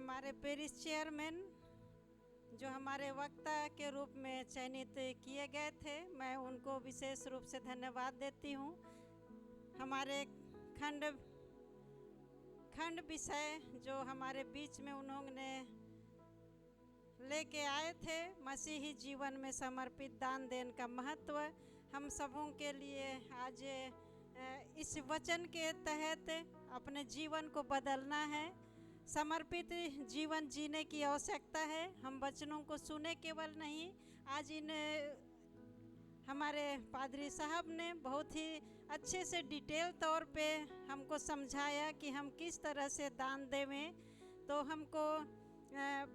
हमारे Paris chairman जो हमारे वक्ता के रूप में चयनित किए गए थे, मैं उनको विशेष रूप से धन्यवाद देती हूँ। हमारे खंड विषय जो हमारे बीच में उन्होंने लेके आए थे, मसीही जीवन में समर्पित दान देने का महत्व हम सबों के लिए आज इस वचन के तहत अपने जीवन को बदलना है। समर्पित जीवन जीने की आवश्यकता है। हम वचनों को सुने केवल नहीं, आज इन हमारे पादरी साहब ने बहुत ही अच्छे से डिटेल तौर पे हमको समझाया कि हम किस तरह से दान देवें। तो हमको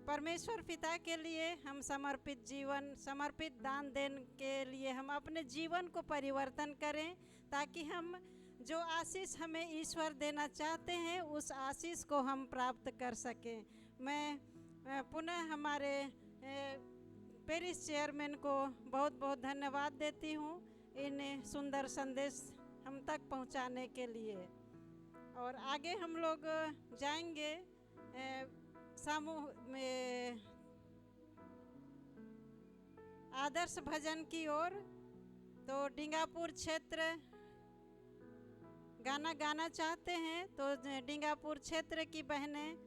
परमेश्वर पिता के लिए हम समर्पित दान देने के लिए हम अपने जीवन को परिवर्तन करें, ताकि हम जो आशीष हमें ईश्वर देना चाहते हैं उस आशीष को हम प्राप्त कर सकें। मैं पुनः हमारे पेरिस चेयरमैन को बहुत बहुत धन्यवाद देती हूँ इन सुंदर संदेश हम तक पहुँचाने के लिए। और आगे हम लोग जाएंगे समूह में आदर्श भजन की ओर। तो डिंगापुर क्षेत्र गाना गाना चाहते हैं तो डिंगापुर क्षेत्र की बहनें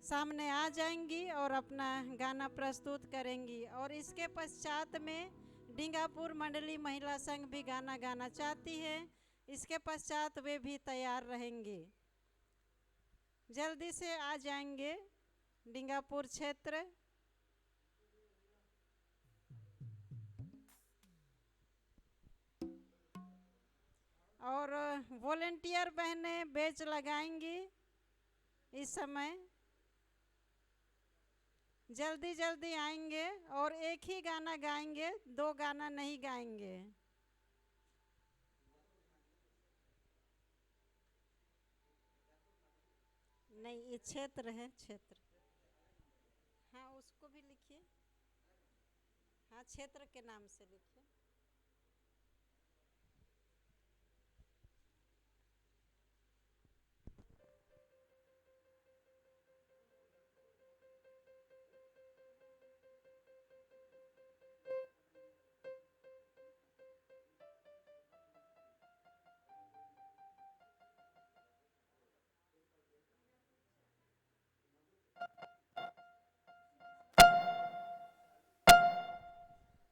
सामने आ जाएंगी और अपना गाना प्रस्तुत करेंगी। और इसके पश्चात में डिंगापुर मंडली महिला संघ भी गाना गाना चाहती है। इसके पश्चात वे भी तैयार रहेंगे, जल्दी से आ जाएंगे डिंगापुर क्षेत्र। और वॉलेंटियर बहनें बेच लगाएंगी इस समय, जल्दी जल्दी आएंगे और एक ही गाना गाएंगे, दो गाना नहीं गाएंगे। नहीं, ये क्षेत्र है, क्षेत्र। हाँ, उसको भी लिखिए। हाँ, क्षेत्र के नाम से लिखिए।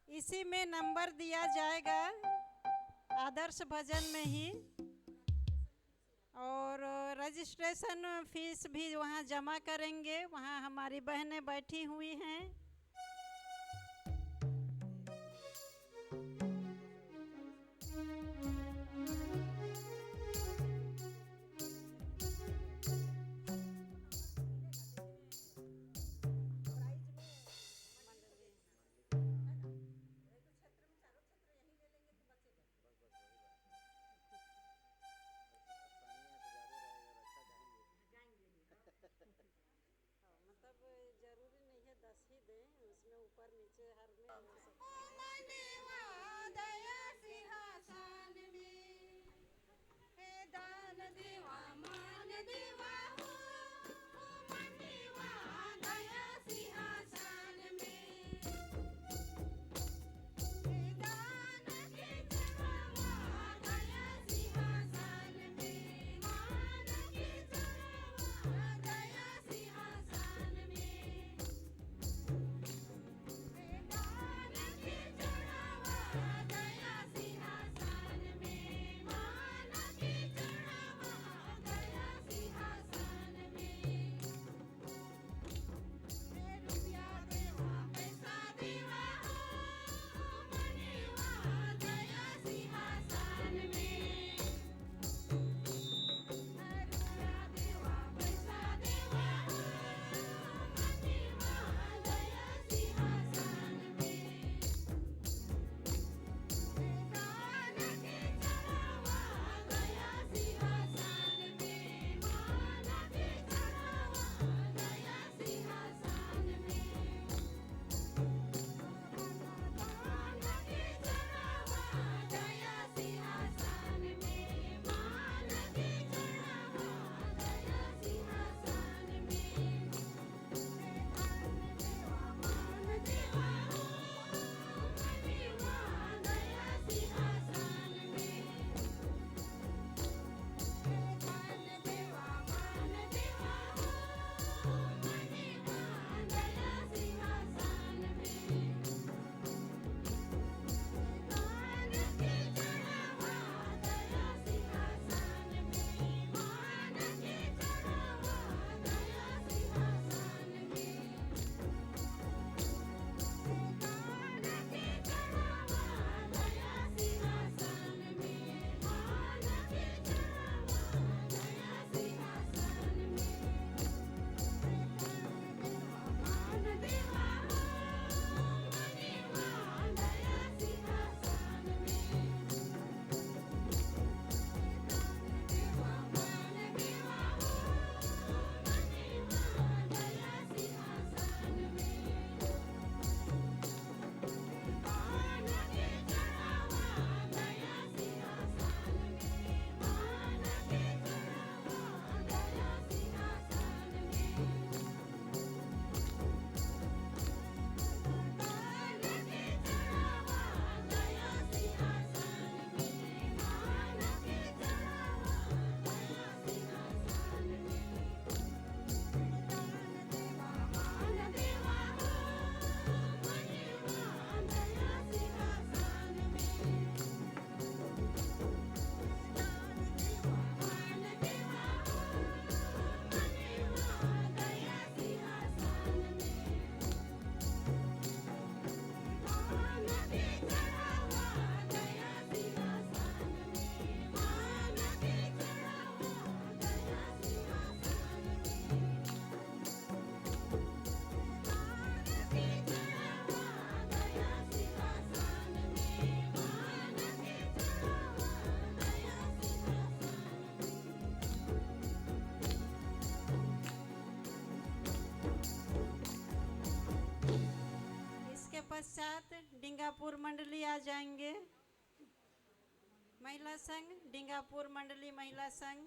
इसी में नंबर दिया जाएगा, आदर्श भजन में ही। और रजिस्ट्रेशन फीस भी वहाँ जमा करेंगे। वहाँ हमारी बहनें बैठी हुई हैं। जरूरी नहीं है 10 ही दें, उसमें ऊपर नीचे हर में हो सकता है। दया सिंहासन में हे दान देवा मान देवा हो, मनवा दया सिंहासन में हे दान के चढ़ावा दया सिंहासन में, मान के चढ़ावा दया सिंहासन में। सिंहासन में मान के चढ़ावा दया सिंहासन साथ डिंगापुर मंडली आ जाएंगे। महिला संघ, डिंगापुर मंडली महिला संघ।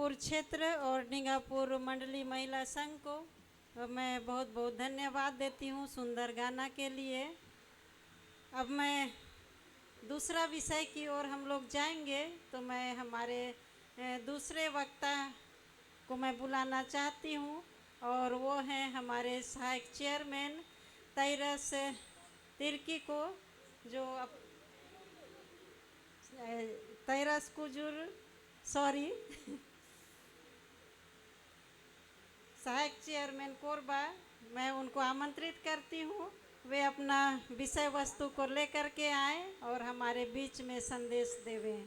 निंगापुर क्षेत्र और निंगापुर मंडली महिला संघ को मैं बहुत बहुत धन्यवाद देती हूँ सुंदर गाना के लिए। अब मैं दूसरा विषय की ओर हम लोग जाएंगे, तो मैं हमारे दूसरे वक्ता को मैं बुलाना चाहती हूँ और वो हैं हमारे सहायक चेयरमैन तैरस तिर्की को, जो तैरस कुजुर सहायक चेयरमैन कोरबा, मैं उनको आमंत्रित करती हूँ वे अपना विषय वस्तु को लेकर के आए और हमारे बीच में संदेश देवें।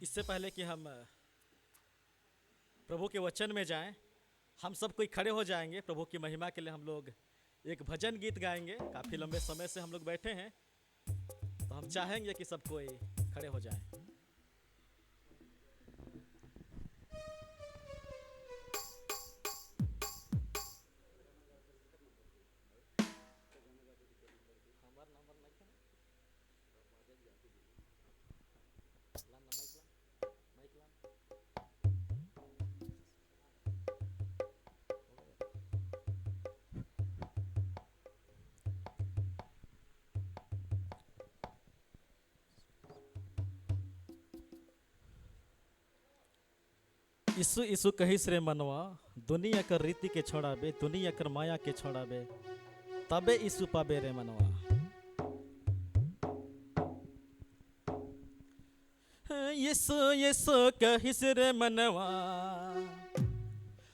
इससे पहले कि हम प्रभु के वचन में जाएं, हम सब कोई खड़े हो जाएंगे। प्रभु की महिमा के लिए हम लोग एक भजन गीत गाएंगे। काफ़ी लंबे समय से हम लोग बैठे हैं, तो हम चाहेंगे कि सब कोई खड़े हो जाएं। यीशु यीशु कहिस रे मनवा, दुनिया कर रीति के छोड़ाबे, दुनिया कर माया के छोड़ाबे, तबे यीशु पाबे रे मनवा। यीशु यीशु कहिस रे मनवा,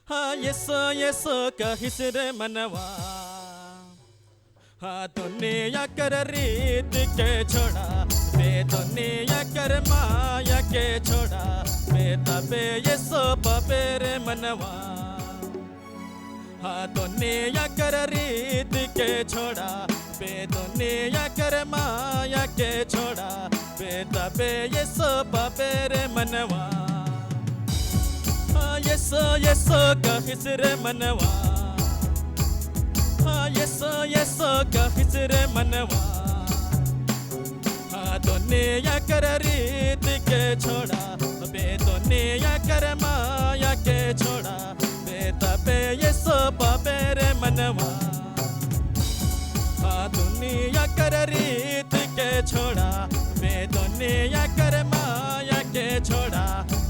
हाँ यीशु यीशु कहिस रे मनवा, हाँ दुनिया कर रीत के छोड़ा, बे दुनिया कर माया के छोड़ा, बे तबे यीशु पाबे रे मनवा। हाँ दुनिया कर रीत के छोड़ा, बे दुनिया कर माया के छोड़ा, बे तबे यीशु पाबे रे मनवा। हाँ यीशु यीशु कहिस रे मनवा, हाँ यीशु यीशु कहिस रे मनवा, हाँ दुनिया कर रीत के छोड़ा, बे दुनिया कर माया के छोड़ा, बे तबे यीशु पाबे रे मनवा। हाँ दुनिया कर रीत के छोड़ा, बे दुनिया कर माया के छोड़ा,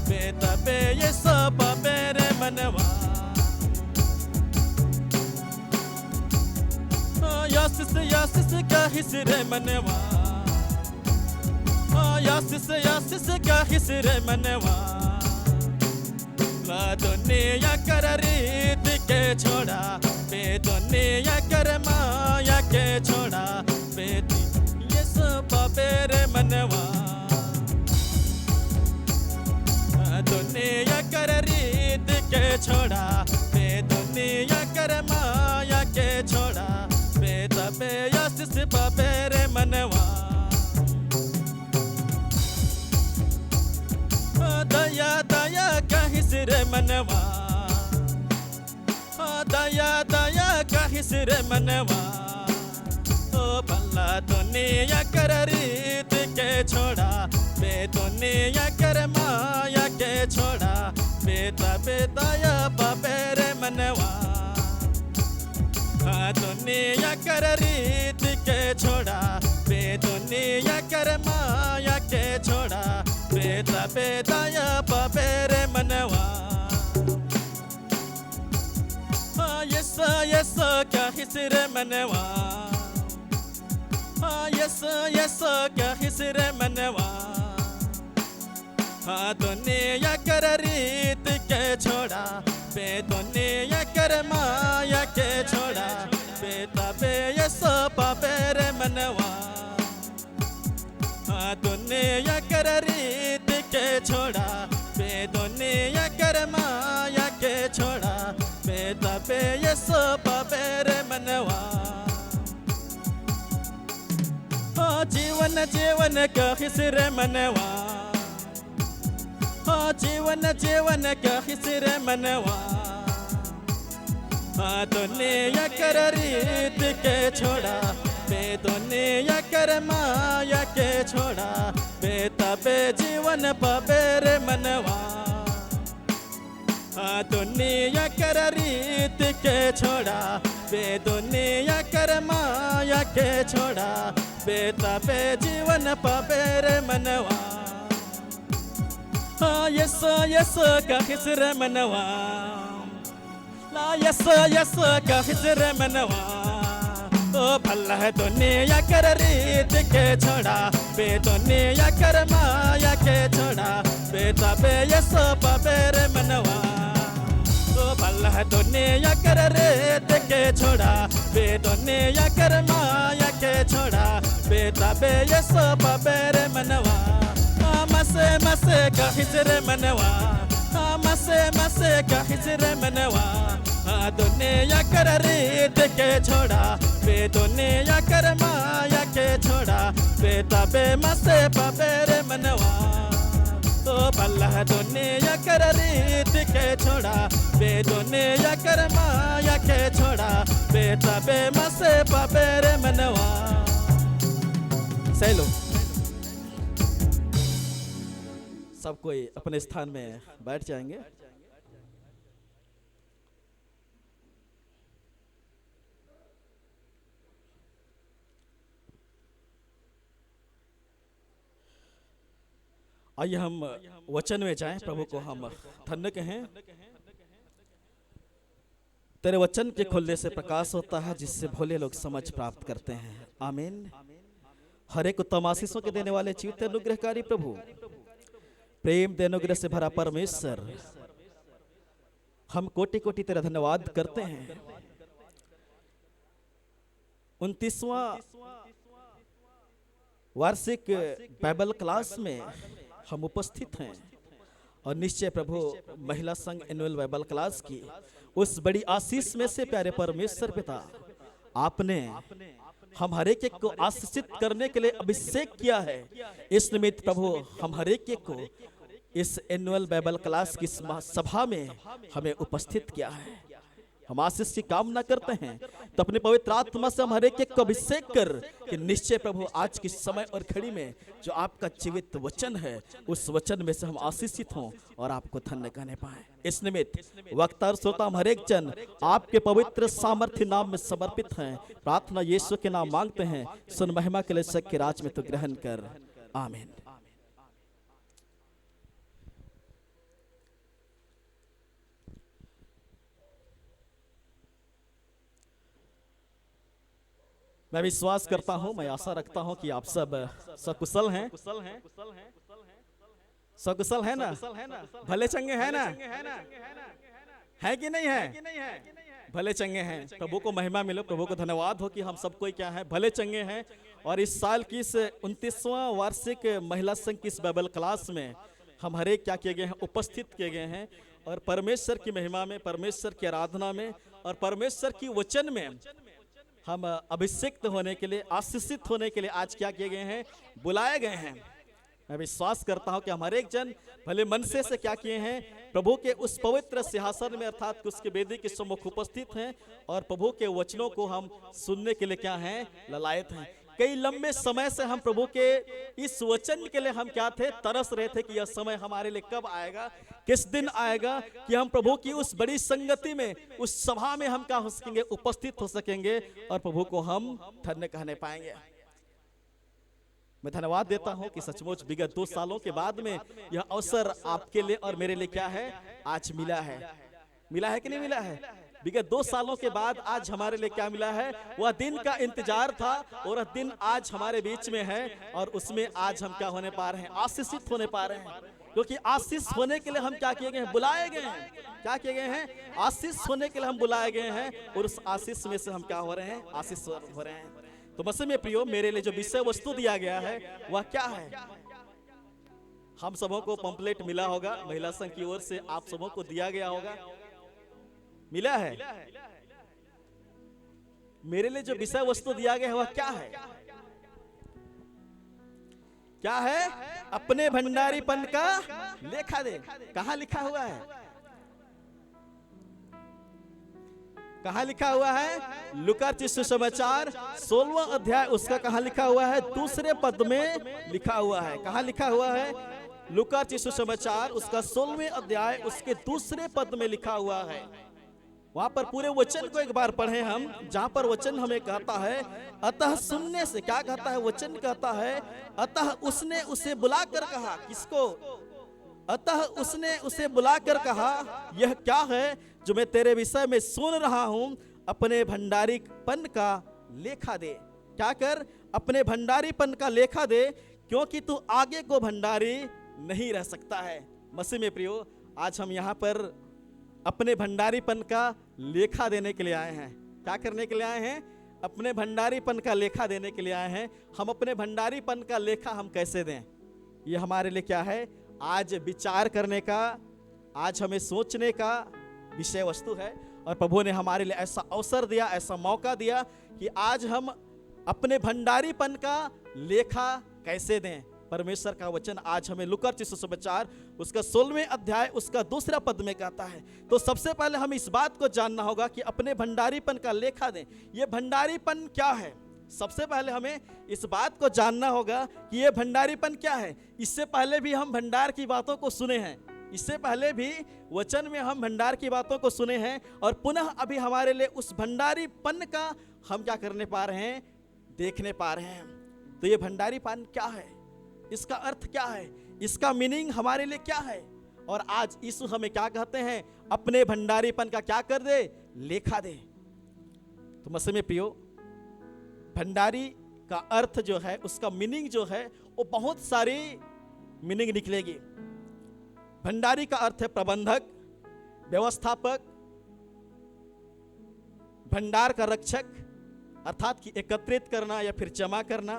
बे तबे यीशु पाबे रे मनवा। यासिस कहिस रे मनवा, यासिस कहिस रे मनवा, ला दुनिया कर रीत के छोड़ा, बे दुनिया कर माया के छोड़ा, बे यीशु पाबे रे मनवा। दुनिया कर रीत के छोड़ा, बे दुनिया कर माया के छोड़ा, बे तबे यासिस पाबे रे मनवा। दया दया कहिस रे मनवा, दया दया कहिस रे मनवा, ओ भला दुनिया कर रीत के छोड़ा, बे दुनिया कर माया के छोड़ा, बे तबे दया पाबे रे मनवा। हाँ दुनिया कर रीत के छोड़ा, बे दुनिया कर माया के छोड़ा, बे तबे दया पाबे रे मनवा। हाँ यीशु यीशु कहिस रे मनवा, हाँ यीशु यीशु कहिस रे मनवा, हाँ दुनिया कर रीत के छोड़ा, बे दुनिया कर माया के छोड़ा, बे तबे यीशु पाबे रे मनवा। दुनिया कर रीत के छोड़ा, बे दुनिया कर माया के छोड़ा, बे तबे यसो पाबे रे मनवा। जीवन जीवन कहिस रे मनवा, जीवन जीवन कहिस रे मनवा। दुनिया कर रीत के छोड़ा, बे दुनिया कर माया के छोड़ा, बे तबे जीवन पाबे रे मनवा। दुनिया कर रीत के छोड़ा, बे दुनिया कर माया के छोड़ा, बे तबे जीवन पाबे रे मनवा। यसो यसो कहिस रे मनवा, ला यसो यसो कहिस रे मनवा। भला है दुनिया कर रीत के छोड़ा, बे दुनिया कर माया के छोड़ा, बे तबे यसो पाबे रे मनवा। भला है दुनिया कर रीत के छोड़ा, बे दुनिया कर माया के छोड़ा, बे तबे यसो पाबे रे मनवा। मसे मसे कहिस रे मनवा, मसे मसे कहिस रे मनवा। दुनिया कर रीत के छोड़ा, बे दुनिया कर माया के छोड़ा, बे तबे मसे पाबे रे मनवा। भला दुनिया कर रीत के छोड़ा, बे दुनिया कर माया के छोड़ा, बे तबे मसे पाबे रे मनवा। सही लो, सब कोई अपने स्थान में बैठ जाएंगे। आइए हम वचन में जाएं, प्रभु को हम धन्य कहें। तेरे वचन के खुलने से प्रकाश होता है, जिससे भोले लोग समझ प्राप्त करते हैं। आमीन। हर एक उत्तम आशीषों के देने वाले जीवित अनुग्रहकारी प्रभु, प्रेम दे अनुग्रह से भरा परमेश्वर, हम कोटि कोटि तेरा धन्यवाद करते हैं। 29वां वार्षिक बाइबल क्लास में हम उपस्थित हैं और निश्चय प्रभु महिला संघ एनुअल बाइबल क्लास की उस बड़ी आशीष में से प्यारे परमेश्वर पिता, आपने हम हर एक को आशीषित करने के लिए अभिषेक किया है। इस निमित्त प्रभु हम हर एक को इस एनुअल बाइबल क्लास की सभा में हमें उपस्थित किया है। हम आशीष की कामना करते हैं, तो अपने पवित्र आत्मा से हम हर एक को अभिषेक कर कि निश्चय प्रभु आज के समय और घड़ी में जो आपका जीवित वचन है, उस वचन में से हम आशीषित हों और आपको धन्य कहने पाए। इस निमित्त वक्ता और श्रोता हम हर एक जन आपके पवित्र सामर्थ्य नाम में समर्पित हैं। प्रार्थना यीशु के नाम मांगते हैं, सुन महिमा के लिए सत्य राज में तो ग्रहण कर। आमीन। मैं विश्वास करता हूं, मैं आशा रखता हूं कि आप सब सकुशल हैं, सकुशल है ना, भले चंगे हैं ना, है कि नहीं है? भले चंगे हैं। प्रभु को महिमा मिलो, प्रभु को धन्यवाद हो कि हम सब कोई क्या है, भले चंगे हैं। और इस साल की इस 29वां वार्षिक महिला संघ की इस बाइबल क्लास में हम हर एक क्या किए गए हैं, उपस्थित किए गए हैं। और परमेश्वर की महिमा में, परमेश्वर की आराधना में और परमेश्वर की वचन में हम अभिषिक्त होने के लिए, आशीषित होने के लिए आज क्या किए गए हैं, बुलाए गए हैं। मैं विश्वास करता हूं कि हमारे एक जन भले मन से क्या किए हैं, प्रभु के उस पवित्र सिंहासन में अर्थात उसके वेदी के सम्मुख उपस्थित हैं और प्रभु के वचनों को हम सुनने के लिए क्या हैं, ललायत हैं। कई लंबे समय से हम प्रभु के इस वचन के लिए हम क्या थे, तरस रहे थे कि यह समय हमारे लिए कब आएगा, किस दिन आएगा कि हम प्रभु की उस बड़ी संगति में, उस सभा में हम क्या हो सकेंगे, उपस्थित हो सकेंगे और प्रभु को हम धन्य कहने पाएंगे। मैं धन्यवाद देता हूं कि सचमुच विगत 2 सालों के बाद में यह अवसर आपके लिए और मेरे लिए क्या है, आज मिला है। मिला है कि नहीं मिला है? विगत 2 सालों के बाद आज हमारे लिए क्या मिला है, वह दिन का इंतजार था और वह दिन आज हमारे बीच में है और उसमें आज हम क्या होने पा रहे हैं, आशीषित होने पा रहे हैं। क्योंकि आशीष होने के लिए हम क्या किए गए हैं, बुलाए गए हैं। क्या किए गए हैं, आशीष होने के लिए हम बुलाए गए हैं और उस आशीष में से हम क्या हो रहे हैं, आशीष हो रहे हैं। तो मसीह में प्रियो, मेरे लिए जो विषय वस्तु दिया गया है वह क्या है? हम सबों को पंपलेट मिला होगा, महिला संघ की ओर से आप सबों को दिया गया होगा, मिला है। मेरे लिए जो विषय वस्तु दिया गया है वह क्या है? क्या है? अपने भंडारीपन का लेखा दे। कहां लिखा हुआ है? कहां लिखा हुआ है? लूका सुसमाचार 16वां अध्याय, उसका कहां लिखा हुआ है? दूसरे पद में लिखा हुआ है। कहां लिखा हुआ है? लूका सुसमाचार उसका 16वें अध्याय उसके दूसरे पद में लिखा हुआ है। वहां पर पूरे वचन को एक बार पढ़े हम, जहां पर वचन हमें कहता है, अतः सुनने से, क्या कहता है वचन? कहता है अतः उसने उसे बुलाकर कहा। किसको? अतः उसने उसे बुलाकर कहा, यह क्या है जो मैं तेरे विषय में सुन रहा हूं? अपने भंडारीपन का लेखा दे। क्या कर? अपने भंडारीपन का लेखा दे, क्योंकि तू आगे को भंडारी नहीं रह सकता है। मसीह में प्रियो, आज हम यहाँ पर अपने भंडारीपन का लेखा देने के लिए आए हैं। क्या करने के लिए आए हैं? अपने भंडारीपन का लेखा देने के लिए आए हैं। हम अपने भंडारीपन का लेखा हम कैसे दें, ये हमारे लिए क्या है? आज विचार करने का, आज हमें सोचने का विषय वस्तु है। और प्रभु ने हमारे लिए ऐसा अवसर दिया, ऐसा मौका दिया कि आज हम अपने भंडारीपन का लेखा कैसे दें। परमेश्वर का वचन आज हमें लूका सुसमाचार उसका 16वें अध्याय उसका दूसरा पद में कहता है। तो सबसे पहले हम इस बात को जानना होगा कि अपने भंडारीपन का लेखा दें। ये भंडारीपन क्या है? सबसे पहले हमें इस बात को जानना होगा कि ये भंडारीपन क्या है। इससे पहले भी हम भंडार की बातों को सुने हैं, इससे पहले भी वचन में हम भंडार की बातों को सुने हैं, और पुनः अभी हमारे लिए उस भंडारीपन का हम क्या करने पा रहे हैं? देखने पा रहे हैं। तो ये भंडारीपन क्या है, इसका अर्थ क्या है, इसका मीनिंग हमारे लिए क्या है? और आज यीशु हमें क्या कहते हैं? अपने भंडारीपन का क्या कर दे? लेखा दे। तो मसीह में प्रियो, भंडारी का अर्थ जो है, उसका मीनिंग जो है, वो बहुत सारी मीनिंग निकलेगी। भंडारी का अर्थ है प्रबंधक, व्यवस्थापक, भंडार का रक्षक अर्थात कि एकत्रित करना या फिर जमा करना,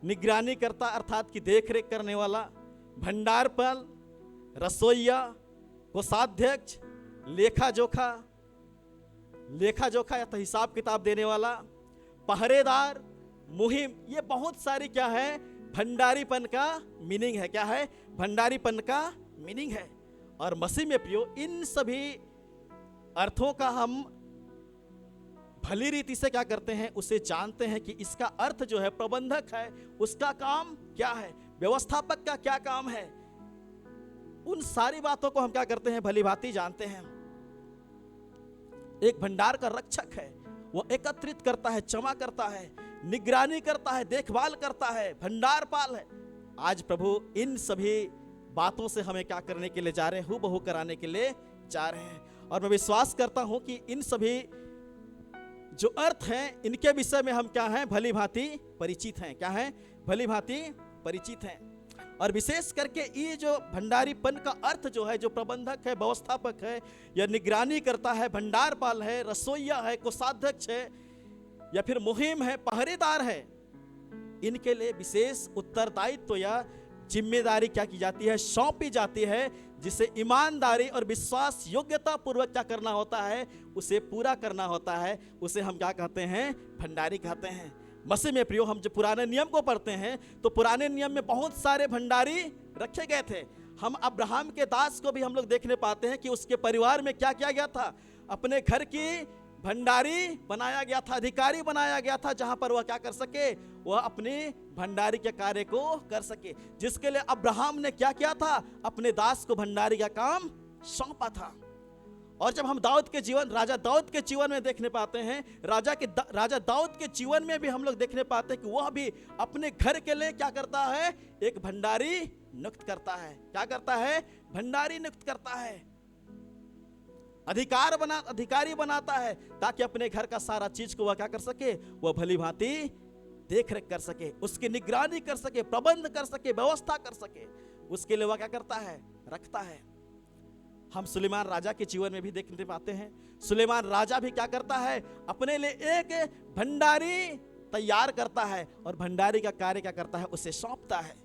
निगरानी करता अर्थात कि देखरेख करने वाला, भंडारपाल, रसोइया, कोषाध्यक्ष, लेखा जोखा या तो हिसाब किताब देने वाला, पहरेदार, मुहिम, ये बहुत सारी क्या है? भंडारीपन का मीनिंग है। क्या है? भंडारीपन का मीनिंग है। और मसीह में प्रियो, इन सभी अर्थों का हम भली रीति से क्या करते हैं? उसे जानते हैं कि इसका अर्थ जो है, प्रबंधक है, उसका काम क्या है, व्यवस्थापक का क्या काम है। उन सारी बातों को हम क्या करते हैं? भली भांति जानते हैं। एक भंडार का रक्षक है, वो एकत्रित करता है, जमा करता है, निगरानी करता है, देखभाल करता है, भंडारपाल है। आज प्रभु इन सभी बातों से हमें क्या करने के लिए जा रहे हैं? हूबहू कराने के लिए जा रहे हैं। और मैं विश्वास करता हूं कि इन सभी जो अर्थ हैं, इनके विषय में हम क्या हैं? भली भांति परिचित हैं। क्या हैं? भली भांति परिचित हैं। और विशेष करके ये जो भंडारीपन का अर्थ जो है, जो प्रबंधक है, व्यवस्थापक है, या निगरानी करता है, भंडारपाल है, रसोइया है, कोषाध्यक्ष है, या फिर मुहिम है, पहरेदार है, इनके लिए विशेष उत्तरदायित्व या जिम्मेदारी क्या की जाती है? सौंपी जाती है, जिसे ईमानदारी और विश्वास योग्यता पूर्वक क्या करना होता है? उसे पूरा करना होता है। उसे हम क्या कहते हैं? भंडारी कहते हैं। मसीह में प्रियो, हम जब पुराने नियम को पढ़ते हैं तो पुराने नियम में बहुत सारे भंडारी रखे गए थे। हम अब्राहम के दास को भी हम लोग देखने पाते हैं कि उसके परिवार में क्या किया गया था? अपने घर की भंडारी बनाया गया था, अधिकारी बनाया गया था, जहां पर वह क्या कर सके? वह अपने भंडारी के कार्य को कर सके, जिसके लिए अब्राहम ने क्या किया था? अपने दास को भंडारी का काम सौंपा था। और जब हम दाऊद के जीवन, राजा दाऊद के जीवन में देखने पाते हैं, राजा दाऊद के जीवन में भी हम लोग देखने पाते हैं कि वह भी अपने घर के लिए क्या करता है? एक भंडारी नियुक्त करता है। क्या करता है? भंडारी नियुक्त करता है, अधिकारी बनाता है, ताकि अपने घर का सारा चीज को वह क्या कर सके? वह भली भांति देख रेख कर सके, उसकी निगरानी कर सके, प्रबंध कर सके, व्यवस्था कर सके। उसके लिए वह क्या करता है? रखता है। हम सुलेमान राजा के जीवन में भी देखने पाते हैं। सुलेमान राजा भी क्या करता है, अपने लिए एक भंडारी तैयार करता है और भंडारी का कार्य क्या करता है, उसे सौंपता है।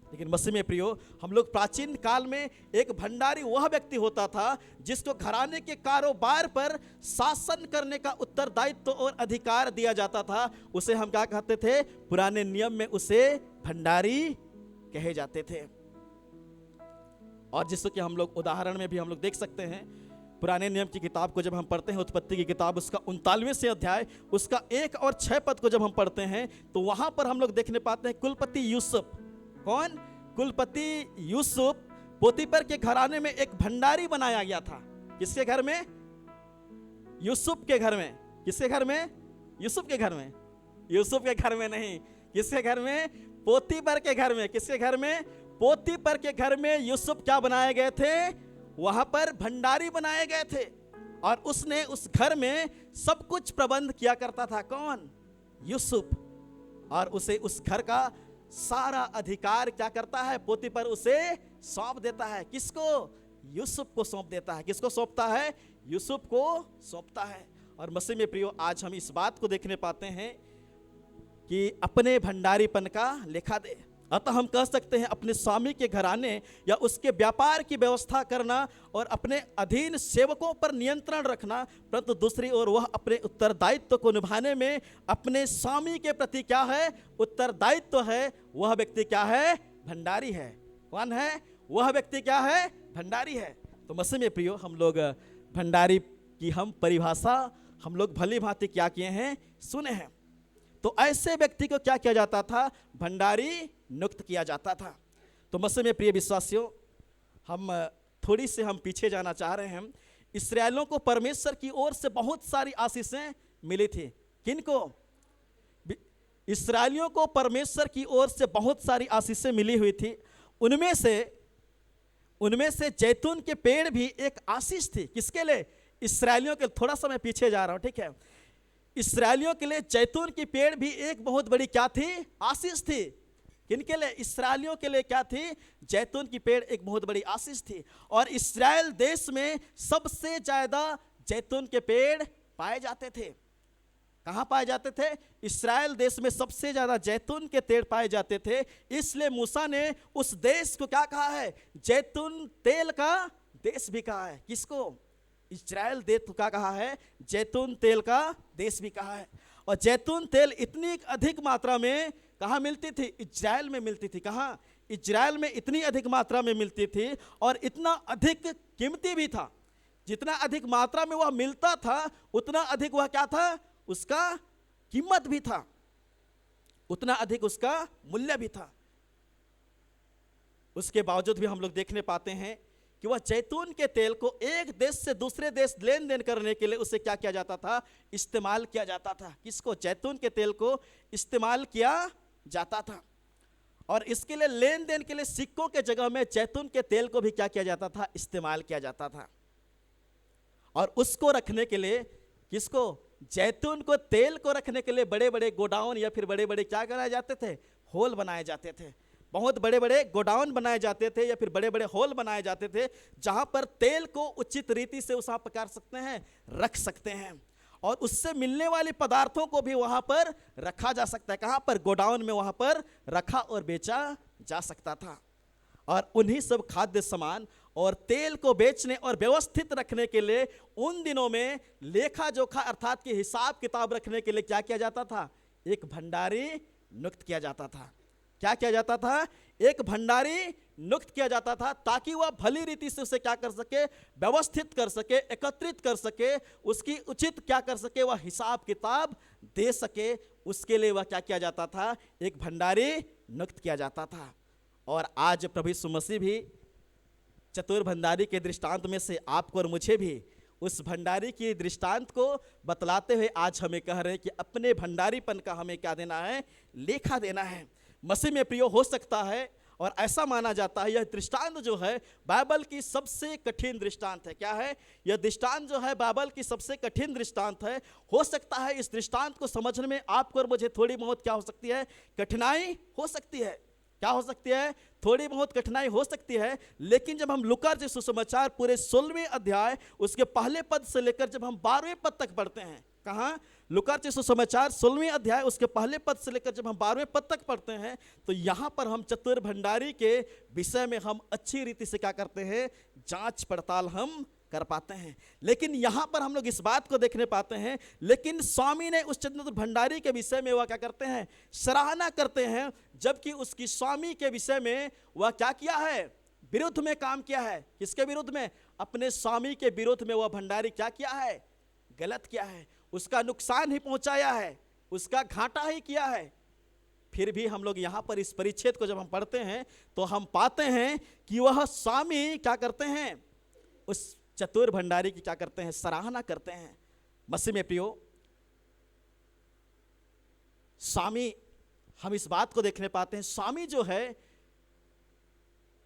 लेकिन मसीह में प्रियो, हम लोग प्राचीन काल में एक भंडारी वह व्यक्ति होता था जिसको घराने के कारोबार पर शासन करने का उत्तरदायित्व और अधिकार दिया जाता था। उसे हम क्या कहते थे, पुराने नियम में उसे भंडारी कहे जाते थे। और जिसको कि हम लोग उदाहरण में भी हम लोग देख सकते हैं, पुराने नियम की किताब को जब हम पढ़ते हैं, उत्पत्ति की किताब उसका 39वें अध्याय उसका 1 और 6 पद को जब हम पढ़ते हैं तो वहां पर हम लोग देखने पाते हैं कुलपति यूसुफ। कौन? कुलपति यूसुफ पोतीपर के घराने में एक भंडारी बनाया गया था। किसके घर में? यूसुफ के घर में। किसके घर में? यूसुफ के घर में। यूसुफ के घर में नहीं, किसके घर में? पोतीपर के घर में। किसके घर में? पोतीपर के घर में यूसुफ क्या बनाए गए थे? वहां पर भंडारी बनाए गए थे और उसने उस घर में सब कुछ प्रबंध किया करता था। कौन? यूसुफ। और उसे उस घर का सारा अधिकार क्या करता है, पोतीपर उसे सौंप देता है। किसको? यूसुफ को सौंप देता है। किसको सौंपता है? यूसुफ को सौंपता है। और मसीह में प्रियो, आज हम इस बात को देखने पाते हैं कि अपने भंडारीपन का लेखा दे। अतः हम कह सकते हैं अपने स्वामी के घराने या उसके व्यापार की व्यवस्था करना और अपने अधीन सेवकों पर नियंत्रण रखना, परंतु दूसरी ओर वह अपने उत्तरदायित्व को निभाने में अपने स्वामी के प्रति क्या है? उत्तरदायित्व है। वह व्यक्ति क्या है? भंडारी है। कौन है? वह व्यक्ति क्या है? भंडारी है। तो मसीह में प्रियो, हम लोग भंडारी की हम परिभाषा हम लोग भली भांति क्या किए हैं, सुने हैं। तो ऐसे व्यक्ति को क्या किया जाता था? भंडारी नियुक्त किया जाता था। तो मसीह में प्रिय विश्वासियों, हम थोड़ी से हम पीछे जाना चाह रहे हैं। इस्राएलियों को परमेश्वर की ओर से बहुत सारी आशीषें मिली थी। किनको? इस्राएलियों को परमेश्वर की ओर से बहुत सारी आशीषें मिली हुई थी। उनमें से जैतून के पेड़ भी एक आशीष थी। किसके लिए? इस्राएलियों के। थोड़ा सा मैं पीछे जा रहा हूं, ठीक है। इस्राएलियों के लिए जैतून की पेड़ भी एक बहुत बड़ी क्या थी? आशीष थी। किनके लिए? इस्राएलियों के लिए क्या थी? जैतून की पेड़ एक बहुत बड़ी आशीष थी। और इस्राएल देश में सबसे ज्यादा जैतून के पेड़ पाए जाते थे। कहां पाए जाते थे? इस्राएल देश में सबसे ज्यादा जैतून के पेड़ पाए जाते थे। इसलिए मूसा ने उस देश को क्या कहा है? जैतून तेल का देश भी कहा है। किसको? इस्राएल देश को क्या कहा है? जैतून तेल का देश भी कहा है। और जैतून तेल इतनी अधिक मात्रा में कहाँ मिलती थी? इजराइल में मिलती थी। कहाँ? इजराइल में इतनी अधिक मात्रा में मिलती थी और इतना अधिक कीमती भी था। जितना अधिक मात्रा में वह मिलता था उतना अधिक वह क्या था? उसका कीमत भी था, उतना अधिक उसका मूल्य भी था। उसके बावजूद भी हम लोग देखने पाते हैं कि वह जैतून के तेल को एक देश से दूसरे देश लेन देन करने के लिए उसे क्या किया जाता था? इस्तेमाल किया जाता था। किसको? जैतून के तेल को इस्तेमाल किया जाता था। और इसके लिए लेन देन के लिए सिक्कों के जगह में जैतून के तेल को भी क्या किया जाता था? इस्तेमाल किया जाता था। और उसको रखने के लिए किसको? जैतून को तेल को रखने के लिए बड़े बड़े गोडाउन या फिर बड़े बड़े क्या कराए जाते थे? होल बनाए जाते थे। बहुत बड़े बड़े गोडाउन बनाए जाते थे या फिर बड़े बड़े होल बनाए जाते थे जहां पर तेल को उचित रीति से उस आप कर सकते हैं, रख सकते हैं। और उससे मिलने वाले पदार्थों को भी वहां पर रखा जा सकता है। कहां पर? गोडाउन में वहां पर रखा और बेचा जा सकता था। और उन्हीं सब खाद्य सामान और तेल को बेचने और व्यवस्थित रखने के लिए उन दिनों में लेखा जोखा अर्थात कि हिसाब किताब रखने के लिए क्या किया जाता था? एक भंडारी नियुक्त किया जाता था। क्या किया जाता था? एक भंडारी नियुक्त किया जाता था ताकि वह भली रीति से उसे क्या कर सके? व्यवस्थित कर सके, एकत्रित कर सके, उसकी उचित क्या कर सके? वह हिसाब किताब दे सके। उसके लिए वह क्या किया जाता था? एक भंडारी नियुक्त किया जाता था। और आज प्रभु यीशु मसीह भी चतुर भंडारी के दृष्टांत में से आपको और मुझे भी उस भंडारी की दृष्टांत को बतलाते हुए आज हमें कह रहे हैं कि अपने भंडारीपन का हमें क्या देना है? लेखा देना है। मसीह में प्रियो, हो सकता है और ऐसा माना जाता है यह दृष्टांत जो है बाइबल की सबसे कठिन दृष्टांत है। क्या है? यह दृष्टांत जो है बाइबल की सबसे कठिन दृष्टांत है। हो सकता है इस दृष्टांत को समझने में आपको और मुझे थोड़ी बहुत क्या हो सकती है? कठिनाई हो सकती है। क्या हो सकती है? थोड़ी बहुत कठिनाई हो सकती है, लेकिन जब हम लूका रचित सुसमाचार पूरे 16वें अध्याय उसके पहले पद से लेकर जब हम 12वें पद तक पढ़ते हैं, कहाँ? लूका रचित सुसमाचार 16वें अध्याय उसके पहले पद से लेकर जब हम 12वें पद तक पढ़ते हैं, तो यहाँ पर हम चतुर भंडारी के विषय में हम अच्छी रीति से क्या करते हैं? जांच पड़ताल हम कर पाते हैं। लेकिन यहाँ पर हम लोग इस बात को देखने पाते हैं, लेकिन स्वामी ने उस चतुर भंडारी के विषय में वह क्या करते हैं? सराहना करते हैं, जबकि उसकी स्वामी के विषय में वह क्या किया है? विरुद्ध में काम किया है। किसके विरुद्ध में? अपने स्वामी के विरुद्ध में वह भंडारी क्या किया है? गलत किया है, उसका नुकसान ही पहुंचाया है, उसका घाटा ही किया है। फिर भी हम लोग यहाँ पर इस परिच्छेद को जब हम पढ़ते हैं तो हम पाते हैं कि वह स्वामी क्या करते हैं? उस चतुर भंडारी की क्या करते हैं? सराहना करते हैं। मसीह में प्रियो, स्वामी, हम इस बात को देखने पाते हैं, स्वामी जो है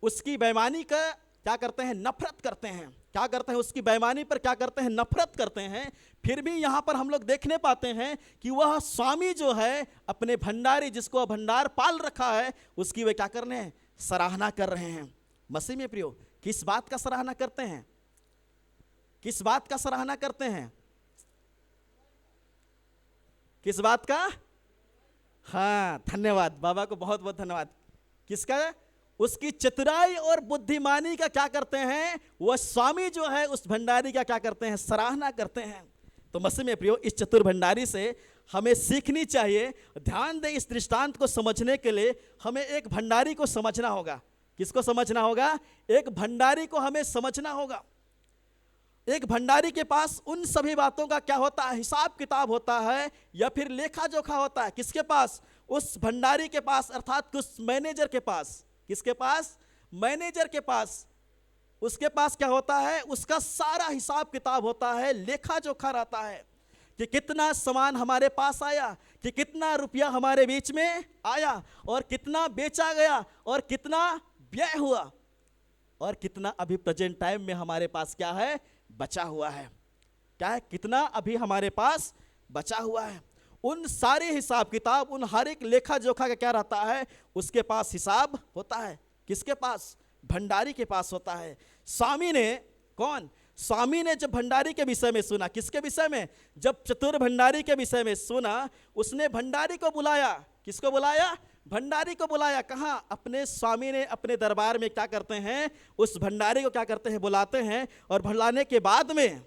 उसकी बेईमानी का क्या करते हैं? नफरत करते हैं। क्या करते हैं? उसकी बेईमानी पर क्या करते हैं? नफरत करते हैं। फिर भी यहाँ पर हम लोग देखने पाते हैं कि वह स्वामी जो है अपने भंडारी, जिसको भंडार पाल रखा है, उसकी वे क्या कर रहे हैं? सराहना कर रहे हैं। मसीह में प्रियो, किस बात का सराहना करते हैं? किस बात का सराहना करते हैं? किस बात का? हाँ, धन्यवाद बाबा को, बहुत बहुत धन्यवाद। किसका? उसकी चतुराई और बुद्धिमानी का क्या करते हैं? वह स्वामी जो है उस भंडारी का क्या करते हैं? सराहना करते हैं। तो मसीह में प्रियो, इस चतुर भंडारी से हमें सीखनी चाहिए। ध्यान दें, इस दृष्टांत को समझने के लिए हमें एक भंडारी को समझना होगा। किसको समझना होगा? एक भंडारी को हमें समझना होगा। एक भंडारी के पास उन सभी बातों का क्या होता है? हिसाब किताब होता है, या फिर लेखा जोखा होता है। किसके पास? उस भंडारी के पास, अर्थात उस मैनेजर के पास। किसके पास? मैनेजर के पास। उसके पास क्या होता है? उसका सारा हिसाब किताब होता है, लेखा जोखा रहता है कि कितना सामान हमारे पास आया, कि कितना रुपया हमारे बीच में आया, और कितना बेचा गया, और कितना व्यय हुआ, और कितना अभी प्रेजेंट टाइम में हमारे पास क्या है? बचा हुआ है। क्या है? कितना अभी हमारे पास बचा हुआ है। उन सारे हिसाब किताब, उन हर एक लेखा जोखा का क्या रहता है? उसके पास हिसाब होता है। किसके पास? भंडारी के पास होता है। स्वामी ने, कौन? स्वामी ने जब भंडारी के विषय में सुना, किसके विषय में? जब चतुर भंडारी के विषय में सुना, उसने भंडारी को बुलाया। किसको बुलाया? भंडारी को बुलाया। कहाँ? अपने स्वामी ने अपने दरबार में क्या करते हैं? उस भंडारी को क्या करते हैं? बुलाते हैं। और बुलाने के बाद में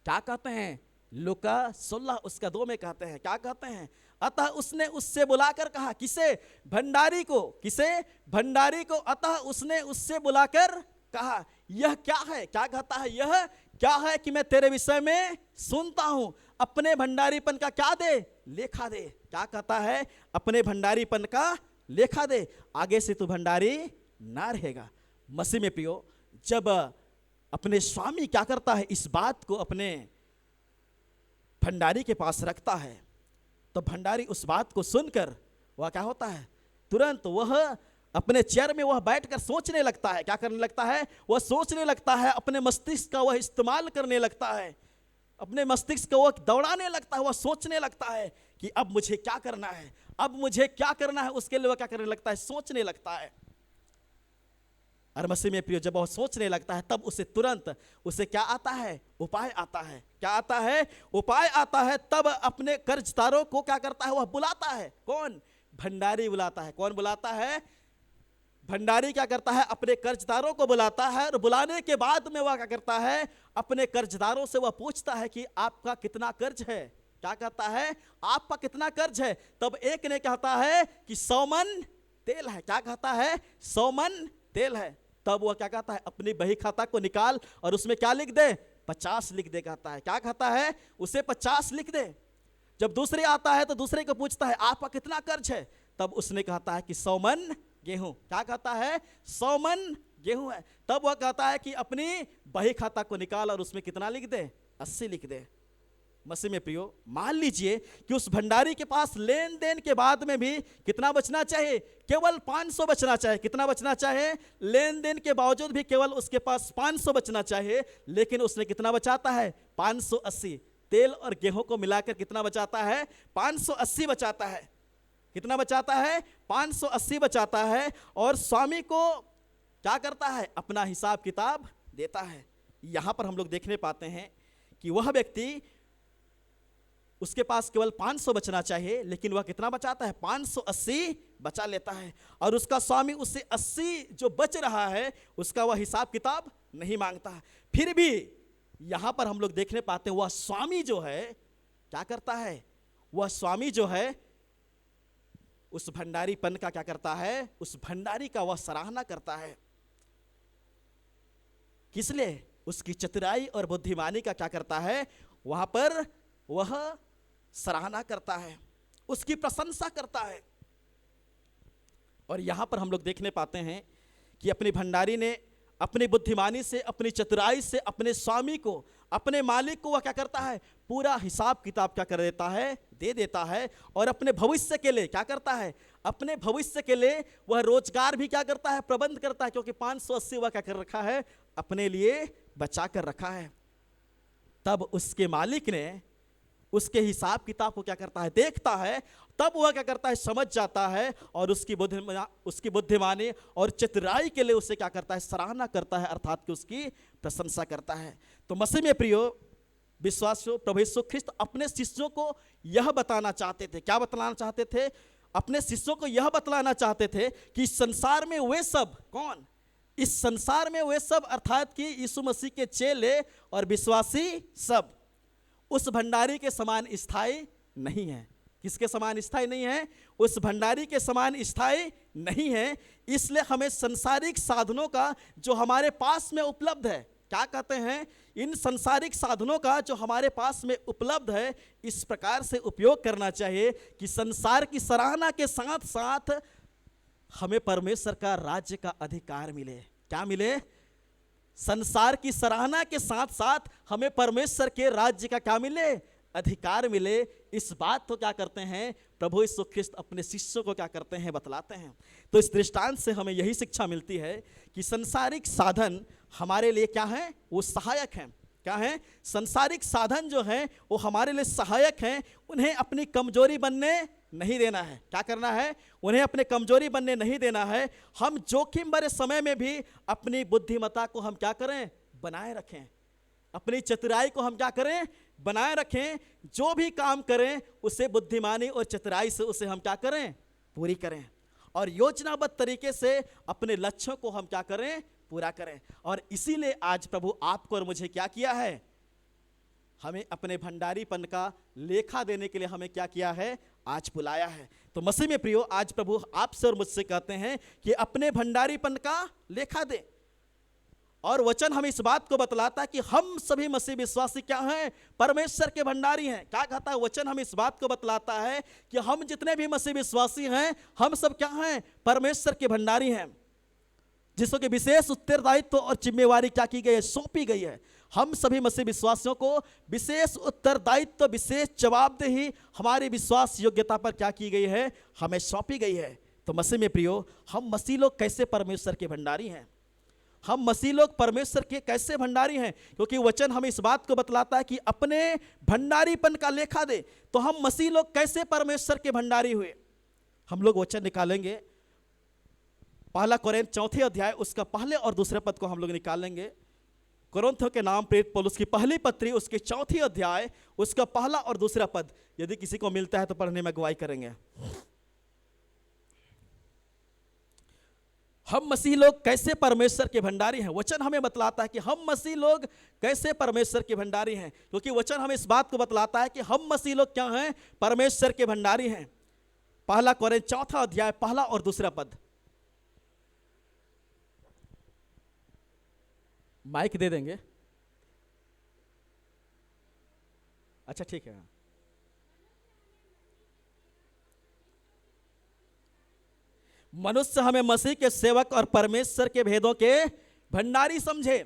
क्या कहते हैं? लूका 16 उसका 2 में कहते हैं, क्या कहते हैं? अतः उसने उससे बुलाकर कहा। किसे? भंडारी को। किसे? भंडारी को। अतः उसने उससे बुलाकर कहा, यह क्या है? क्या कहता है? यह क्या है कि मैं तेरे विषय में सुनता हूं? अपने भंडारीपन का क्या दे? लेखा दे। क्या कहता है? अपने भंडारीपन का लेखा दे, आगे से तू भंडारी ना रहेगा। मसीह में प्रियो, जब अपने स्वामी क्या करता है? इस बात को अपने भंडारी के पास रखता है, तो भंडारी उस बात को सुनकर वह क्या होता है? तुरंत वह अपने चेयर में वह बैठकर सोचने लगता है। क्या करने लगता है? वह सोचने लगता है, अपने मस्तिष्क का वह इस्तेमाल करने लगता है, अपने मस्तिष्क को वह दौड़ाने लगता है, वह सोचने लगता है कि अब मुझे क्या करना है, अब मुझे क्या करना है। उसके लिए वह क्या करने लगता है? सोचने लगता है। और मसीह में प्रियो, जब वह सोचने लगता है, तब उसे तुरंत उसे क्या आता है? उपाय आता है। क्या आता है? उपाय आता है। तब अपने कर्जदारों को क्या करता है? वह बुलाता है। कौन? भंडारी बुलाता है। कौन बुलाता है? भंडारी क्या करता है? अपने कर्जदारों को बुलाता है। और बुलाने के बाद में वह क्या करता है? अपने कर्जदारों से वह पूछता है कि आपका कितना कर्ज है। क्या कहता है? आपका कितना कर्ज है। तब एक ने कहता है कि 100 मन तेल है। क्या कहता है? 100 मन तेल है। तब वह क्या कहता है? अपनी बही खाता को निकाल और उसमें क्या लिख दे? 50 लिख दे। कहता है, क्या कहता है? उसे 50 लिख दे। जब दूसरे आता है तो दूसरे को पूछता है आपका कितना कर्ज है। तब उसने कहता है कि 100 मन गेहूं। क्या कहता है? 100 मन गेहूं है। तब वह कहता है कि अपनी बही खाता को निकाल और उसमें कितना लिख दे? 80 लिख दे। मसीह में प्रियो, मान लीजिए कि उस भंडारी के पास लेन देन के बाद में भी कितना बचना चाहिए? केवल 500 बचना चाहिए। कितना बचना चाहिए? लेन देन के बावजूद भी केवल उसके पास 500 बचना चाहिए। लेकिन उसने कितना बचाता है? 580। तेल और गेहूं को मिलाकर कितना बचाता है? 580 बचाता है। कितना बचाता है? 580 बचाता है और स्वामी को क्या करता है, अपना हिसाब किताब देता है। यहां पर हम लोग देखने पाते हैं कि वह व्यक्ति, उसके पास केवल 500 बचना चाहिए, लेकिन वह कितना बचाता है, 580 बचा लेता है। और उसका स्वामी उससे 80 जो बच रहा है उसका वह हिसाब किताब नहीं मांगता है। फिर भी यहां पर हम लोग देखने पाते हैं वह स्वामी जो है क्या करता है, वह स्वामी जो है उस भंडारीपन का क्या करता है, उस भंडारी का वह सराहना करता है। किस लिए, उसकी चतुराई और बुद्धिमानी का क्या करता है, वहां पर वह सराहना करता है, उसकी प्रशंसा करता है। और यहां पर हम लोग देखने पाते हैं कि अपनी भंडारी ने अपनी बुद्धिमानी से, अपनी चतुराई से अपने स्वामी को, अपने मालिक को वह क्या करता है, पूरा हिसाब किताब क्या कर देता है, दे देता है। और अपने भविष्य के लिए क्या करता है, अपने भविष्य के लिए वह रोजगार भी क्या करता है, प्रबंध करता है, क्योंकि 580 वह क्या कर रखा है, अपने लिए बचा कर रखा है। तब उसके मालिक ने उसके हिसाब किताब को क्या करता है, देखता है, तब वह क्या करता है, समझ जाता है और उसकी बुद्धिमानी और चतुराई के लिए उसे क्या करता है, सराहना करता है, अर्थात कि उसकी प्रशंसा करता है। तो मसीह में प्रियो विश्वासियों, प्रभु यीशु ख्रिस्त अपने शिष्यों को यह बताना चाहते थे। क्या बतलाना चाहते थे, अपने शिष्यों को यह बतलाना चाहते थे कि इस संसार में वे सब, कौन, इस संसार में वे सब अर्थात कि यीशु मसीह के चेले और विश्वासी सब उस भंडारी के समान स्थायी नहीं है। किसके समान स्थायी नहीं है, उस भंडारी के समान स्थायी नहीं है। इसलिए हमें सांसारिक साधनों का जो हमारे पास में उपलब्ध है, क्या कहते हैं, इन सांसारिक साधनों का जो हमारे पास में उपलब्ध है, इस प्रकार से उपयोग करना चाहिए कि संसार की सराहना के साथ साथ हमें परमेश्वर का राज्य का अधिकार मिले। क्या मिले, संसार की सराहना के साथ साथ हमें परमेश्वर के राज्य का क्या मिले, अधिकार मिले। इस बात को क्या करते हैं, प्रभु यीशु ख्रिस्त अपने शिष्यों को क्या करते हैं, बतलाते हैं। तो इस दृष्टांत से हमें यही शिक्षा मिलती है कि संसारिक साधन हमारे लिए क्या है, वो सहायक हैं। क्या है, संसारिक साधन जो हैं वो हमारे लिए सहायक हैं। उन्हें अपनी कमजोरी बनने नहीं देना है। क्या करना है, उन्हें अपने कमजोरी बनने नहीं देना है। हम जोखिम भरे समय में भी अपनी बुद्धिमत्ता को हम क्या करें, बनाए रखें। अपनी चतुराई को हम क्या करें, बनाए रखें। जो भी काम करें उसे बुद्धिमानी और चतुराई से उसे हम क्या करें, पूरी करें। और योजनाबद्ध तरीके से अपने लक्ष्यों को हम क्या करें, पूरा करें। और इसीलिए आज प्रभु आपको और मुझे क्या किया है, हमें अपने भंडारीपन का लेखा देने के लिए हमें क्या किया है, आज बुलाया है। तो मसीह में प्रियो, आज प्रभु आपसे और मुझसे कहते हैं कि अपने भंडारीपन का लेखा दे। और वचन हमें इस बात को बतलाता है कि हम सभी मसीह विश्वासी क्या हैं, परमेश्वर के भंडारी हैं। क्या कहता है वचन, हमें इस बात को बतलाता है कि हम जितने भी मसीह विश्वासी हैं, हम सब क्या हैं, परमेश्वर के भंडारी हैं, जिसको कि विशेष उत्तरदायित्व और जिम्मेवारी क्या की गई है, सौंपी गई है। हम सभी मसीह विश्वासियों को विशेष उत्तरदायित्व, विशेष जवाबदेही हमारी विश्वास योग्यता पर क्या की गई है, हमें सौंपी गई है। तो मसीह में प्रियो, हम मसीह लोग कैसे परमेश्वर के भंडारी हैं, हम मसीह लोग परमेश्वर के कैसे भंडारी हैं, क्योंकि वचन हमें इस बात को बतलाता है कि अपने भंडारीपन का लेखा दे। तो हम मसीह लोग कैसे परमेश्वर के भंडारी हुए, हम लोग वचन निकालेंगे। पहला कोरिन्थ 4 अध्याय उसका पहले और दूसरे पद को हम लोग निकालेंगे। कोरिन्थियों के नाम प्रेरित पौलुस की पहली पत्री उसके 4 अध्याय उसका पहला और दूसरा पद, यदि किसी को मिलता है तो पढ़ने में अगुवाई करेंगे। हम मसीह लोग कैसे परमेश्वर के भंडारी हैं। वचन हमें बतलाता है कि हम मसीह लोग कैसे परमेश्वर के भंडारी हैं, क्योंकि वचन हमें इस बात को बतलाता है कि हम मसीह लोग क्या हैं, परमेश्वर के भंडारी हैं। पहला कोरिन्थ 4 अध्याय पहला और दूसरा पद। माइक दे देंगे, अच्छा ठीक है। मनुष्य हमें मसीह के सेवक और परमेश्वर के भेदों के भंडारी समझे।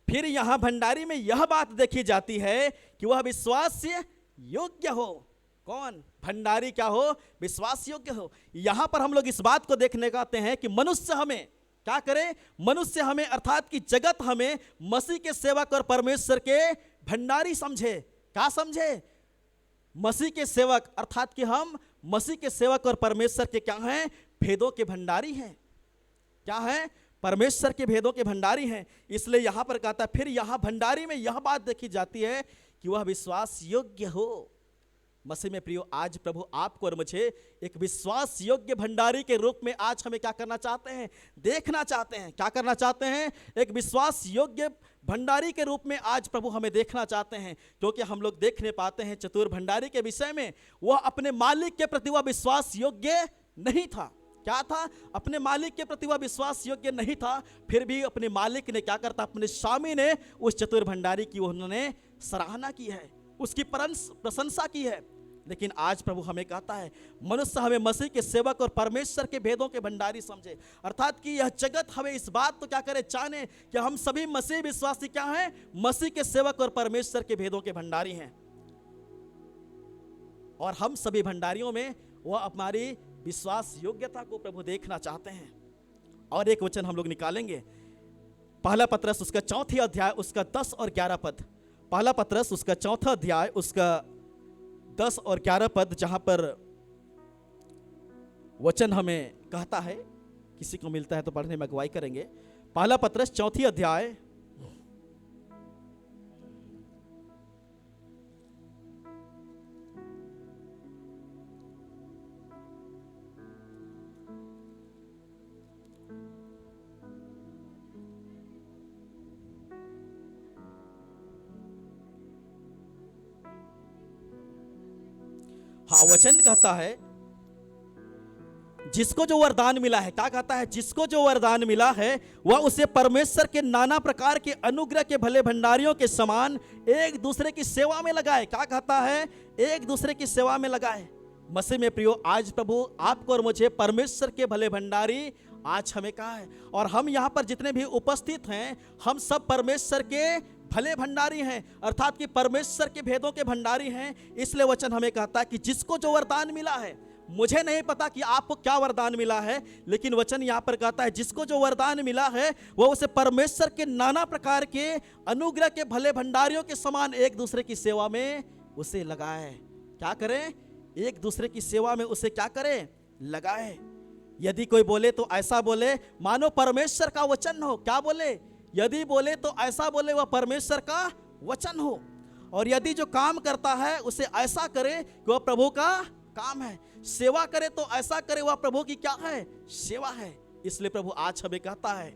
फिर यहां भंडारी में यह बात देखी जाती है कि वह विश्वास्य योग्य हो। कौन, भंडारी क्या हो, विश्वास योग्य हो। यहां पर हम लोग इस बात को देखने का आते हैं कि मनुष्य हमें क्या करे, मनुष्य हमें अर्थात कि जगत हमें मसीह के सेवक और परमेश्वर के भंडारी समझे। क्या समझे, मसीह के सेवक, अर्थात कि हम मसीह के सेवक और परमेश्वर के क्या हैं? भेदों के भंडारी हैं। क्या हैं? परमेश्वर के भेदों के भंडारी हैं। इसलिए यहां पर कहता है, फिर यहां भंडारी में यह बात देखी जाती है कि वह विश्वास योग्य हो। मसीह में प्रियो, आज प्रभु आपको और मुझे एक विश्वास योग्य भंडारी के रूप में आज हमें क्या करना चाहते हैं? देखना चाहते हैं। क्या करना चाहते हैं? एक विश्वास योग्य भंडारी के रूप में आज प्रभु हमें देखना चाहते हैं। क्योंकि हम लोग देखने पाते हैं चतुर भंडारी के विषय में, वह अपने मालिक के प्रति वह विश्वास योग्य नहीं था। क्या था? अपने मालिक के प्रति वह विश्वास योग्य नहीं था। फिर भी अपने मालिक ने क्या करता? अपने स्वामी ने उस चतुर भंडारी की उन्होंने सराहना की है, उसकी प्रशंसा की है। लेकिन आज प्रभु हमें कहता है, मनुष्य हमें मसीह के सेवक और परमेश्वर के भेदों के भंडारी समझे। अर्थात कि यह जगत हमें इस बात तो क्या करे? चाहे कि हम सभी मसीह विश्वासी क्या हैं? मसीह के सेवक और परमेश्वर के भेदों के भंडारी हैं। और हम सभी भंडारियों में वह हमारी विश्वास योग्यता को प्रभु देखना चाहते हैं। और एक वचन हम लोग निकालेंगे, पहला पत्रस उसका 4 अध्याय उसका 10 और 11 पद। पहला पत्रस उसका 4 अध्याय उसका 10 और 11 पद, जहां पर वचन हमें कहता है, किसी को मिलता है तो पढ़ने में अगुवाई करेंगे। पहला पत्रस 4 अध्याय वचन कहता है, जिसको जो वरदान मिला है, क्या कहता है? जिसको जो वरदान मिला है वह उसे परमेश्वर के नाना प्रकार के अनुग्रह के भले भंडारियों के समान एक दूसरे की सेवा में लगाए। क्या कहता है? एक दूसरे की सेवा में लगाए। मसीह में प्रियो, आज प्रभु आपको और मुझे परमेश्वर के भले भंडारी आज हमें कहा है। और हम यहाँ पर जितने भी उपस्थित हैं, हम सब परमेश्वर के भले भंडारी हैं, अर्थात कि परमेश्वर के भेदों के भंडारी हैं। इसलिए वचन हमें कहता है कि जिसको जो वरदान मिला है, मुझे नहीं पता कि आपको क्या वरदान मिला है, लेकिन वचन यहाँ पर कहता है जिसको जो वरदान मिला है वह उसे परमेश्वर के नाना प्रकार के अनुग्रह के भले भंडारियों के समान एक दूसरे की सेवा में उसे लगाए। क्या करें? एक दूसरे की सेवा में उसे क्या करें? लगाए। यदि कोई बोले तो ऐसा बोले मानो परमेश्वर का वचन हो। क्या बोले? यदि बोले तो ऐसा बोले वह परमेश्वर का वचन हो। और यदि जो काम करता है उसे ऐसा करे कि वह प्रभु का काम है। सेवा करे तो ऐसा करे वह प्रभु की क्या है? सेवा है। इसलिए प्रभु आज हमें कहता है,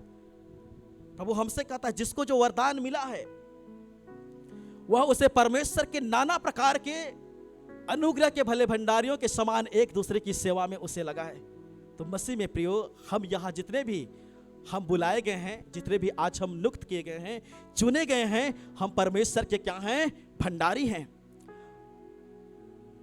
प्रभु हमसे कहता है, जिसको जो वरदान मिला है वह उसे परमेश्वर के नाना प्रकार के अनुग्रह के भले भंडारियों के समान एक दूसरे की सेवा में उसे लगाए। तो मसीह में प्रियो, हम यहाँ जितने भी हम बुलाए गए हैं, जितने भी आज हम नियुक्त किए गए हैं, चुने गए हैं, हम परमेश्वर के क्या हैं? भंडारी हैं।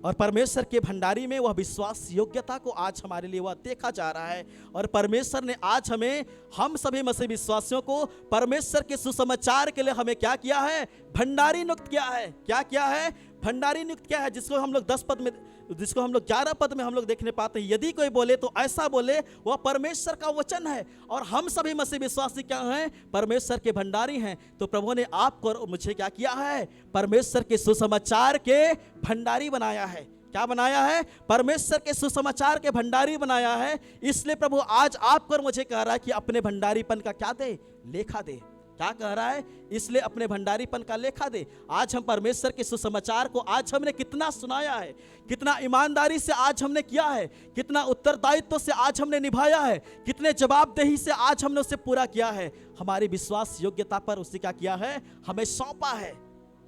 और परमेश्वर के भंडारी में वह विश्वास योग्यता को आज हमारे लिए वह देखा जा रहा है। और परमेश्वर ने आज हमें, हम सभी मसीह विश्वासियों को परमेश्वर के सुसमाचार के लिए हमें क्या किया है? भंडारी नियुक्त किया है। क्या किया है? भंडारी नियुक्त किया है। जिसको हम लोग 10 पद में, जिसको हम लोग 11 पद में हम लोग देखने पाते हैं, यदि कोई बोले तो ऐसा बोले वह परमेश्वर का वचन है। और हम सभी मसीह विश्वासी क्या हैं? परमेश्वर के भंडारी हैं। तो प्रभु ने आपको और मुझे क्या किया है? परमेश्वर के सुसमाचार के भंडारी बनाया है। क्या बनाया है? परमेश्वर के सुसमाचार के भंडारी बनाया है। इसलिए प्रभु आज आपको और मुझे कह रहा है कि अपने भंडारीपन का क्या दे? लेखा दे। क्या कह रहा है? इसलिए अपने भंडारीपन का लेखा दे। आज हम परमेश्वर के सुसमाचार को आज हमने कितना सुनाया है, कितना ईमानदारी से आज हमने किया है, कितना उत्तरदायित्व से आज हमने निभाया है, कितने जवाबदेही से आज हमने उसे पूरा किया है। हमारी विश्वास योग्यता पर उसे क्या किया है? हमें सौंपा है।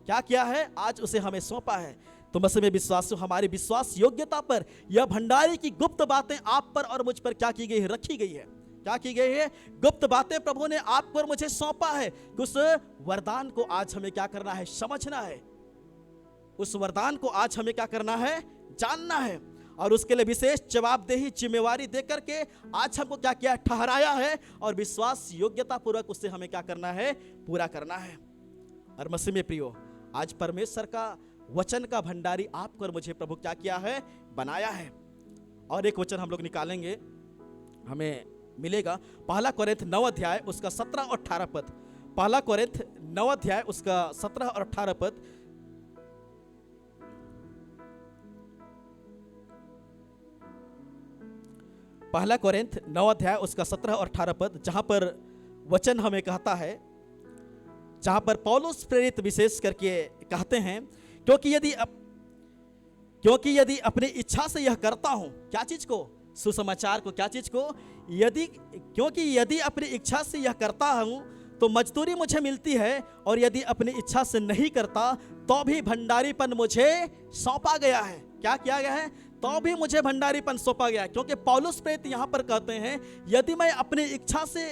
क्या किया है? आज उसे हमें सौंपा है। तो मसीह में विश्वास, हमारी विश्वास योग्यता पर यह भंडारी की गुप्त बातें आप पर और मुझ पर क्या की गई है? रखी गई है। क्या की गई है? गुप्त बातें प्रभु ने आपको और मुझे सौंपा है कि उस वरदान को आज हमें क्या करना है? समझना है। उस वरदान को आज हमें क्या करना है? जानना है। और उसके लिए विशेष जवाबदेही, जिम्मेवारी देकर के आज हमको क्या किया? ठहराया है। और विश्वास योग्यता पूर्वक उससे हमें क्या करना है? पूरा करना है। और मसीह में प्रियो, आज परमेश्वर का वचन का भंडारी आपको और मुझे प्रभु क्या किया है? बनाया है। और एक वचन हम लोग निकालेंगे, हमें मिलेगा पहला कोरिन्थ 9 अध्याय उसका 17 और 18 पद। पहला कोरिन्थ 9 अध्याय उसका 17 और 18 पद। पहला कोरिन्थ 9 अध्याय उसका 17 और 18 पद, जहां पर वचन हमें कहता है, जहां पर पौलुस प्रेरित विशेष करके कहते हैं, क्योंकि यदि अपनी इच्छा से यह करता हूं, क्या चीज को? सुसमाचार को। क्या चीज को? क्योंकि यदि अपनी इच्छा से यह करता हूं तो मजदूरी मुझे मिलती है, और यदि अपनी इच्छा से नहीं करता तो भी भंडारीपन मुझे सौंपा गया है। क्या किया गया है? तो भी मुझे भंडारीपन सौंपा गया है। क्योंकि पौलुस प्रेरित यहां पर कहते हैं, यदि मैं अपनी इच्छा से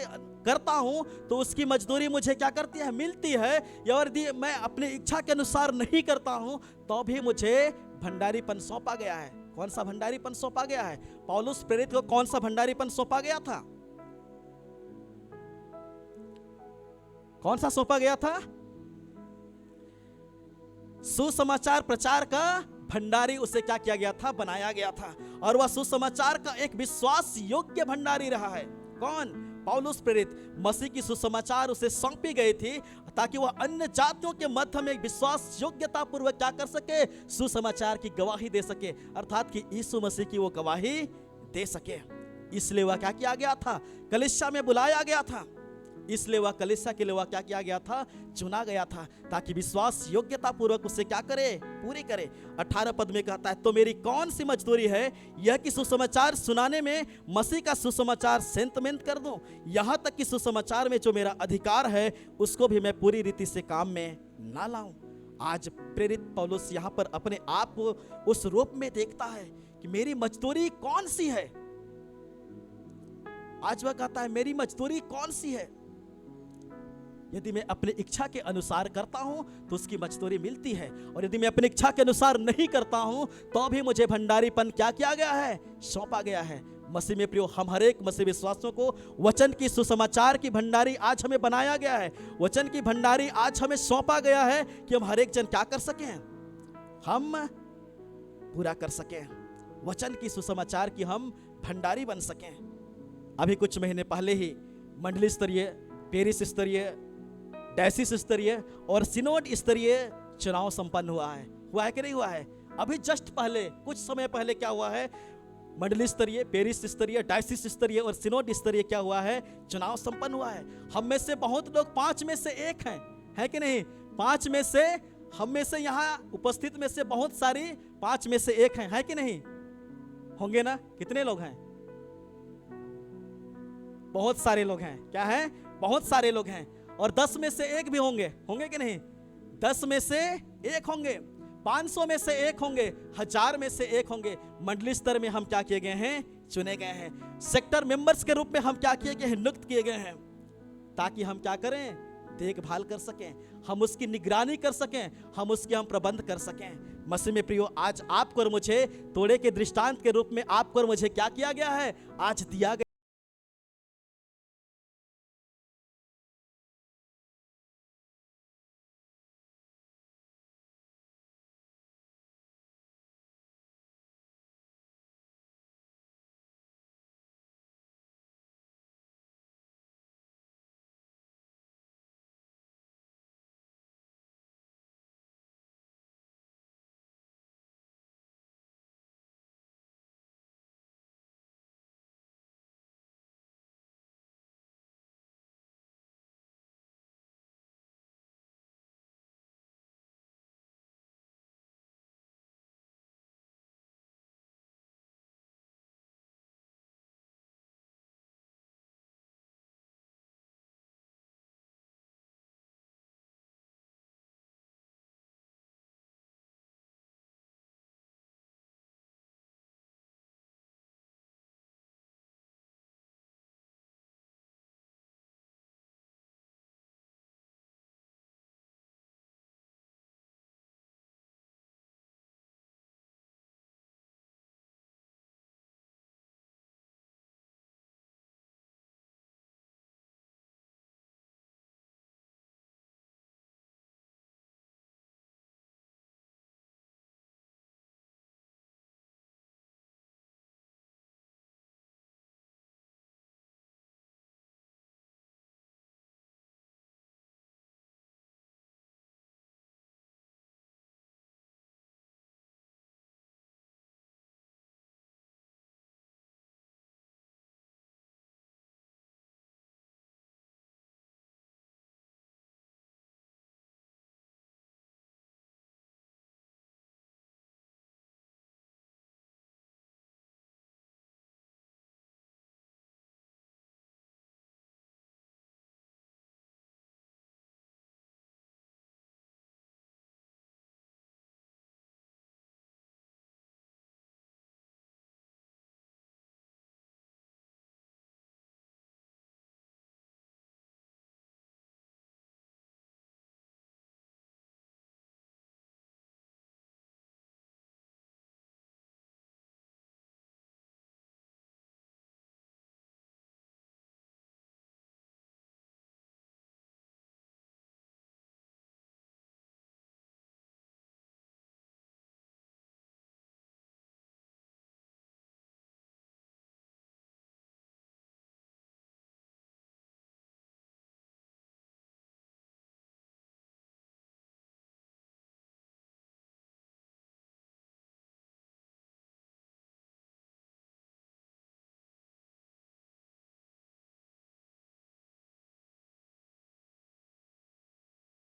करता हूं तो उसकी मजदूरी मुझे क्या करती है? मिलती है। और यदि मैं अपनी इच्छा के अनुसार नहीं करता हूं तो भी मुझे भंडारीपन सौंपा गया है। कौन सा भंडारीपन सौंपा गया है? पौलुस प्रेरित को कौन सा भंडारीपन सौंपा गया था? कौन सा सौंपा गया था? सुसमाचार प्रचार का भंडारी उसे क्या किया गया था? बनाया गया था। और वह सुसमाचार का एक विश्वास योग्य भंडारी रहा है। कौन? पौलुस प्रेरित। मसीह की सुसमाचार उसे सौंपी गई थी ताकि वह अन्य जातियों के मध्य में विश्वास योग्यता पूर्वक क्या कर सके? सुसमाचार की गवाही दे सके, अर्थात कि यीशु मसीह की वो गवाही दे सके। इसलिए वह क्या किया गया था? कलीसिया में बुलाया गया था। इसलिए वह कलीसिया के लिए वह क्या किया गया था? चुना गया था, ताकि विश्वास योग्यता पूर्वक उसे क्या करे? पूरी करे। 18 पद में कहता है, तो मेरी कौन सी मजदूरी है? यह कि सुसमाचार सुनाने में मसीह का सुसमाचार सेंतमेंट कर दूं। यहां तक कि सुसमाचार में जो मेरा अधिकार है उसको भी मैं पूरी रीति से काम में ना लाऊं। आज प्रेरित पौलुस यहां पर अपने आप को उस रूप में देखता है कि मेरी मजदूरी कौन सी है। आज वह कहता है, मेरी मजदूरी कौन सी है? यदि मैं अपनी इच्छा के अनुसार करता हूं तो उसकी मजदूरी मिलती है, और यदि मैं अपनी इच्छा के अनुसार नहीं करता हूं तो भी मुझे भंडारीपन क्या किया गया है? सौंपा गया है। मसीह में प्रियो, हम हर एक मसीह विश्वासियों को वचन की सुसमाचार की भंडारी आज हमें बनाया गया है। वचन की भंडारी आज हमें सौंपा गया है कि हम हर एक जन क्या कर सकें? हम पूरा कर सकें। वचन की सुसमाचार की हम भंडारी बन सकें। अभी कुछ महीने पहले ही मंडली स्तरीय, पेरिस स्तरीय, डायसिस स्तरीय और सिनोड स्तरीय चुनाव संपन्न हुआ है कि नहीं हुआ है? अभी जस्ट पहले, कुछ समय पहले क्या हुआ है? मंडली स्तरीय, पेरिस स्तरीय, डायसिस स्तरीय और सिनोड स्तरीय क्या हुआ है? चुनाव संपन्न हुआ है। हम में से बहुत लोग 5 में से 1 हैं, है कि नहीं? 5 में से, हम में से यहाँ उपस्थित में से बहुत सारी 5 में से 1 हैं, है कि नहीं? होंगे ना? कितने लोग हैं? बहुत सारे लोग हैं। क्या है? बहुत सारे लोग हैं। और 10 में से 1 भी होंगे कि नहीं? 10 में से 1 होंगे, 500 में से 1 होंगे, 1000 में से 1 होंगे। मंडली स्तर में हम क्या किए गए हैं? चुने गए हैं। सेक्टर मेंबर्स के रूप में हम क्या किए गए हैं? नियुक्त किए गए हैं, ताकि हम क्या करें? देखभाल कर सकें, हम उसकी निगरानी कर सकें, हम प्रबंध कर सकें। मसीह में प्रियो, आज आपको और मुझे तोड़े के दृष्टांत के रूप में आपको और मुझे क्या किया गया है? आज दिया गया